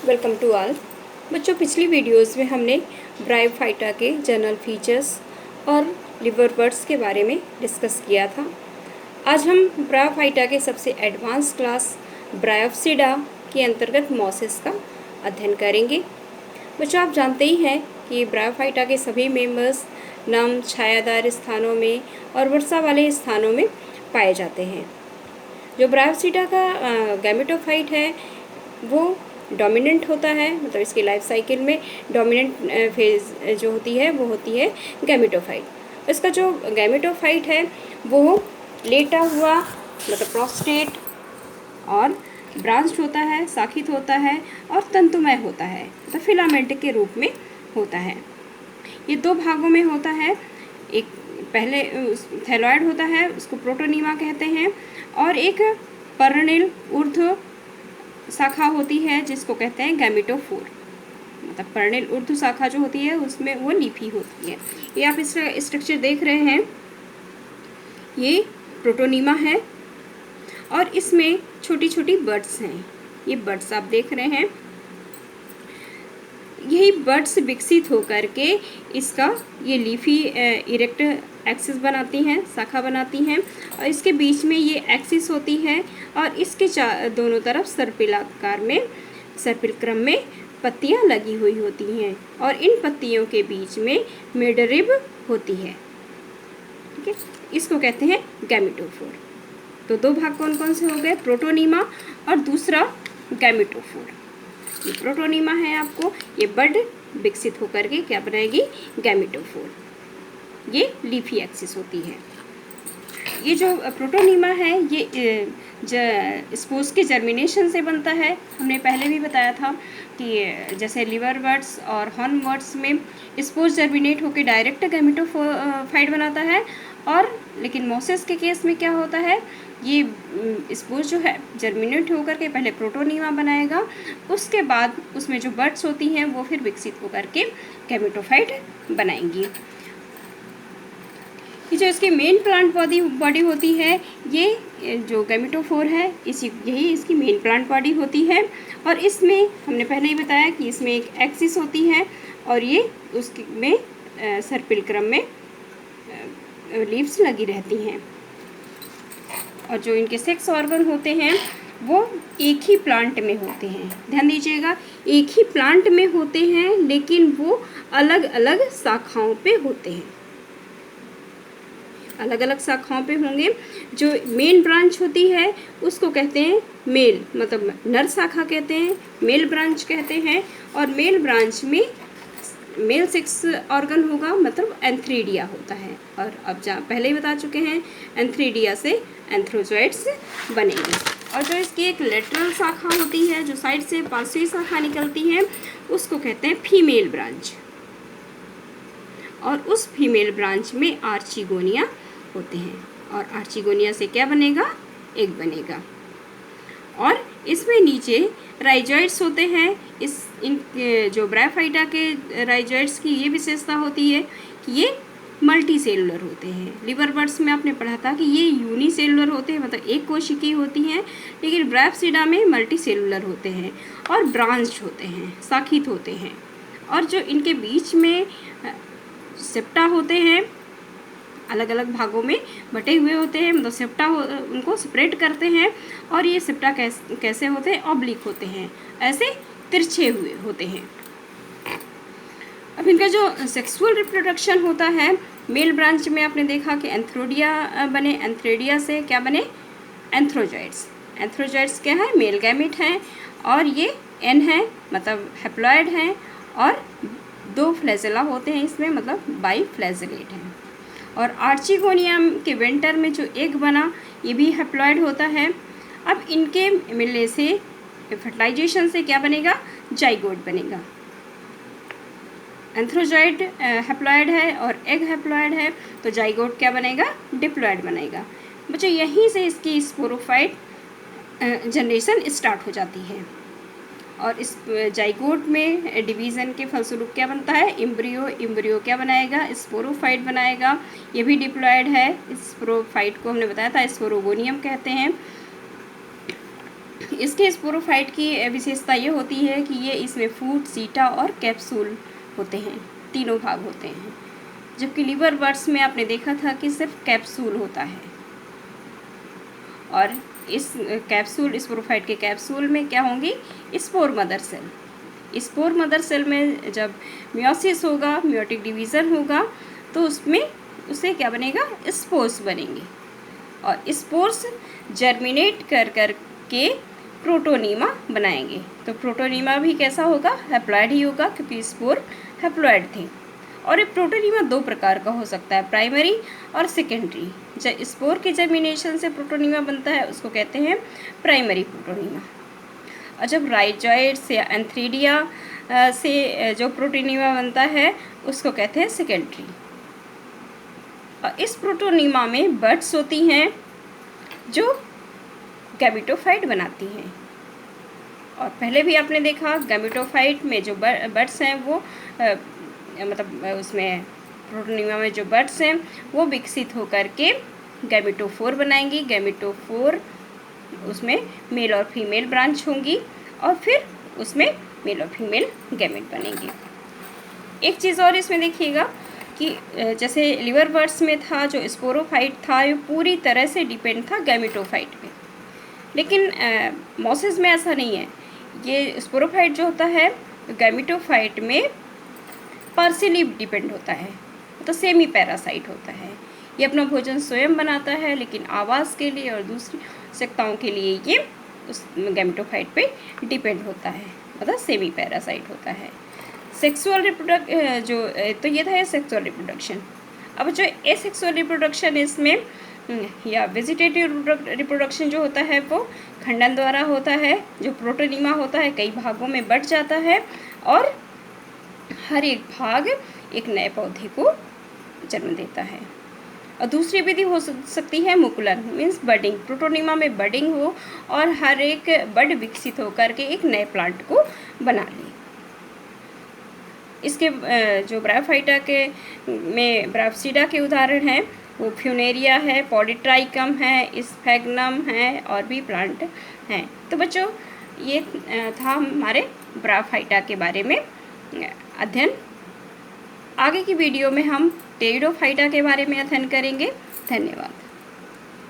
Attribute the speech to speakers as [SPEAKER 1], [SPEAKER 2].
[SPEAKER 1] Welcome to all. बच्चों, पिछली videos में हमने ब्रायोफाइटा के जनरल फीचर्स और लिवरवर्ट्स के बारे में डिस्कस किया था। आज हम ब्रायोफाइटा के सबसे एडवांस क्लास ब्रायोप्सिडा के अंतर्गत मॉसेस का अध्ययन करेंगे। बच्चों, आप जानते ही हैं कि ब्रायोफाइटा के सभी मेंबर्स नम, छायादार स्थानों में और वर्षा वाले स्थानों में पाए जाते हैं। जो ब्रायोप्सिडा का गैमेटोफाइट है वो डोमिनेंट होता है, मतलब इसकी लाइफ साइकिल में डोमिनेंट फेज जो होती है वो होती है गैमेटोफाइट। इसका जो गैमेटोफाइट है वो लेटा हुआ मतलब प्रोस्टेट और ब्रांच्ड होता है, शाखित होता है और तंतुमय होता है, मतलब फिलामेंट के रूप में होता है। ये दो भागों में होता है। एक पहले थैलॉइड होता है, उसको प्रोटोनीमा कहते हैं, और एक पर्णिल ऊर्ध्व शाखा होती है जिसको कहते हैं गैमेटोफोर। मतलब पर्णिल ऊर्ध्व शाखा जो होती है उसमें वो लीफी होती है। ये आप इस स्ट्रक्चर देख रहे हैं, ये प्रोटोनीमा है और इसमें छोटी छोटी बड्स हैं। ये बड्स आप देख रहे हैं, यही बड्स विकसित होकर के इसका ये लीफी इरेक्ट एक्सिस बनाती हैं, शाखा बनाती हैं, और इसके बीच में ये एक्सिस होती है और इसके दोनों तरफ सर्पिलाकार में सर्पिल क्रम में पत्तियां लगी हुई होती हैं और इन पत्तियों के बीच में मिडरिब होती है। ठीक है, इसको कहते हैं गैमेटोफोर। तो दो भाग कौन कौन से हो गए, प्रोटोनीमा और दूसरा गैमेटोफोर। ये प्रोटोनीमा है, आपको ये बड विकसित होकर के क्या बनाएगी, गैमेटोफोर। ये लीफी एक्सिस होती है। ये जो प्रोटोनीमा है ये स्पोर्स के जर्मिनेशन से बनता है। हमने पहले भी बताया था कि जैसे लिवरवर्ट्स और हॉर्नवर्ट्स में स्पोर्स जर्मिनेट होकर डायरेक्ट गैमेटोफाइट बनाता है, और लेकिन मोसेस के केस में क्या होता है, ये स्पोर्स जो है जर्मिनेट होकर के पहले प्रोटोनीमा बनाएगा, उसके बाद उसमें जो बड्स होती हैं वो फिर विकसित होकर के गैमेटोफाइट बनाएंगी। ये जो इसकी मेन प्लांट बॉडी होती है, ये जो गैमेटोफोर है यही इसकी मेन प्लांट बॉडी होती है, और इसमें हमने पहले ही बताया कि इसमें एक एक्सिस होती है और ये उसमें सर्पिल क्रम में लीव्स लगी रहती हैं। और जो इनके सेक्स ऑर्गन होते हैं वो एक ही प्लांट में होते हैं। ध्यान दीजिएगा, एक ही प्लांट में होते हैं लेकिन वो अलग अलग शाखाओं पे होते हैं, अलग अलग शाखाओं पे होंगे। जो मेन ब्रांच होती है उसको कहते हैं मेल, मतलब नर शाखा कहते हैं, मेल ब्रांच कहते हैं, और मेल ब्रांच में मेल सेक्स ऑर्गन होगा, मतलब एंथ्रीडिया होता है। और अब पहले ही बता चुके हैं, एंथ्रीडिया से एंथ्रोजॉइड्स बनेंगे। और जो इसकी एक लेटरल शाखा होती है, जो साइड से पांचवी शाखा निकलती है, उसको कहते हैं फीमेल ब्रांच, और उस फीमेल ब्रांच में आर्चिगोनिया होते हैं, और आर्चिगोनिया से क्या बनेगा, एग बनेगा। और इसमें नीचे राइजॉइड्स होते हैं। इन जो ब्रायोफाइटा के राइजॉइड्स की ये विशेषता होती है कि ये मल्टी सेलुलर होते हैं। लिवरवर्ट्स में आपने पढ़ा था कि ये यूनिसेलुलर होते हैं, मतलब एक कोशिकीय होती हैं, लेकिन ब्रायोप्सिडा में मल्टी सेलुलर होते हैं और ब्रांच्ड होते हैं, शाखित होते हैं। और जो इनके बीच में सेप्टा होते हैं, अलग अलग भागों में बटे हुए होते हैं, मतलब सेप्टा उनको सेपरेट करते हैं, और ये सेप्टा कैसे होते हैं, ऑब्लिक होते हैं, ऐसे तिरछे हुए होते हैं। अब इनका जो सेक्सुअल रिप्रोडक्शन होता है, मेल ब्रांच में आपने देखा कि एंथ्रोडिया बने, एंथ्रेडिया से क्या बने, एंथ्रोजॉइड्स। एंथ्रोजॉइड्स क्या है, मेल गैमेट हैं, और ये एन है, मतलब हैप्लॉइड हैं, और दो फ्लैजेला होते हैं इसमें, मतलब बाई फ्लैजेलेट हैं। और आर्चिगोनियम के वेंटर में जो एग बना ये भी हैप्लॉइड होता है। अब इनके मिलने से फर्टिलाइजेशन से क्या बनेगा, जाइगोट बनेगा। एंथ्रोजॉइड हैप्लॉइड है और एग हैप्लॉइड है, तो जाइगोट क्या बनेगा, डिप्लॉइड बनेगा। बच्चों, यहीं से इसकी स्पोरोफाइट जनरेशन स्टार्ट हो जाती है, और इस जाइगोट में डिवीज़न के फलस्वरूप क्या बनता है, एम्ब्रियो। एम्ब्रियो क्या बनाएगा, स्पोरोफाइट बनाएगा, ये भी डिप्लॉइड है। स्पोरोफाइट को हमने बताया था स्पोरोगोनियम कहते हैं। इसके स्पोरोफाइट की विशेषता ये होती है कि ये इसमें फूट, सीटा और कैप्सूल होते हैं, तीनों भाग होते हैं। जबकि लिवर बर्ड्स में आपने देखा था कि सिर्फ कैप्सूल होता है। और इस कैप्सूल, स्पोरोफाइट के कैप्सूल में क्या होंगी? Spore mother cell. Spore mother cell में जब मियोसिस होगा, मियोटिक डिवीज़न होगा, तो उसमें उसे क्या बनेगा? स्पोर्स बनेंगे। और स्पोर्स जर्मिनेट कर कर के प्रोटोनीमा बनाएंगे। तो प्रोटोनीमा भी कैसा होगा? हैप्लॉइड ही होगा, क्योंकि स्पोर हैप्लॉइड थे। और ये प्रोटोनीमा दो प्रकार का हो सकता है, प्राइमरी और सेकेंडरी। जब स्पोर के जर्मिनेशन से प्रोटोनीमा बनता है उसको कहते हैं प्राइमरी प्रोटोनीमा। और जब राइजॉइड्स या एंथ्रीडिया से जो प्रोटोनीमा बनता है उसको कहते हैं सेकेंडरी। और इस प्रोटोनीमा में बड्स होती हैं जो गैमेटोफाइट बनाती हैं। और पहले भी आपने देखा गैमेटोफाइट में जो बड्स हैं वो मतलब उसमें प्रोटोनीमा में जो बड्स हैं वो विकसित होकर के गैमेटोफोर बनाएंगी। गैमेटोफोर उसमें मेल और फीमेल ब्रांच होंगी और फिर उसमें मेल और फीमेल गैमेट बनेंगी। एक चीज़ और इसमें देखिएगा कि जैसे लिवर बर्ड्स में था जो स्पोरोफाइट था, ये पूरी तरह से डिपेंड था गैमेटोफाइट पे। लेकिन मॉसेस में ऐसा नहीं है। ये स्पोरोफाइट जो होता है गैमेटोफाइट में पार्शियली डिपेंड होता है, तो सेमी पैरासाइट होता है। ये अपना भोजन स्वयं बनाता है, लेकिन आवास के लिए और दूसरी आवश्यकताओं के लिए ये उस गैमेटोफाइट पे डिपेंड होता है, मतलब सेमी पैरासाइट होता है। सेक्सुअल तो ये था सेक्सुअल रिप्रोडक्शन। अब जो एसेक्सुअल रिप्रोडक्शन इसमें या वेजिटेटिव रिप्रोडक्शन जो होता है वो खंडन द्वारा होता है। जो प्रोटोनीमा होता है कई भागों में बंट जाता है और हर एक भाग एक नए पौधे को जन्म देता है। और दूसरी विधि हो सकती है मुकुलन, मीन्स बडिंग। प्रोटोनीमा में बडिंग हो और हर एक बड विकसित होकर के एक नए प्लांट को बना ले। इसके जो ब्रायोफाइटा के में ब्रायोप्सिडा के उदाहरण हैं वो फ्यूनेरिया है, पॉलीट्राइकम है, स्फैग्नम है और भी प्लांट हैं। तो बच्चों ये था हमारे ब्रायोफाइटा के बारे में अध्ययन। आगे की वीडियो में हम टेरिडोफाइटा के बारे में अध्ययन करेंगे। धन्यवाद।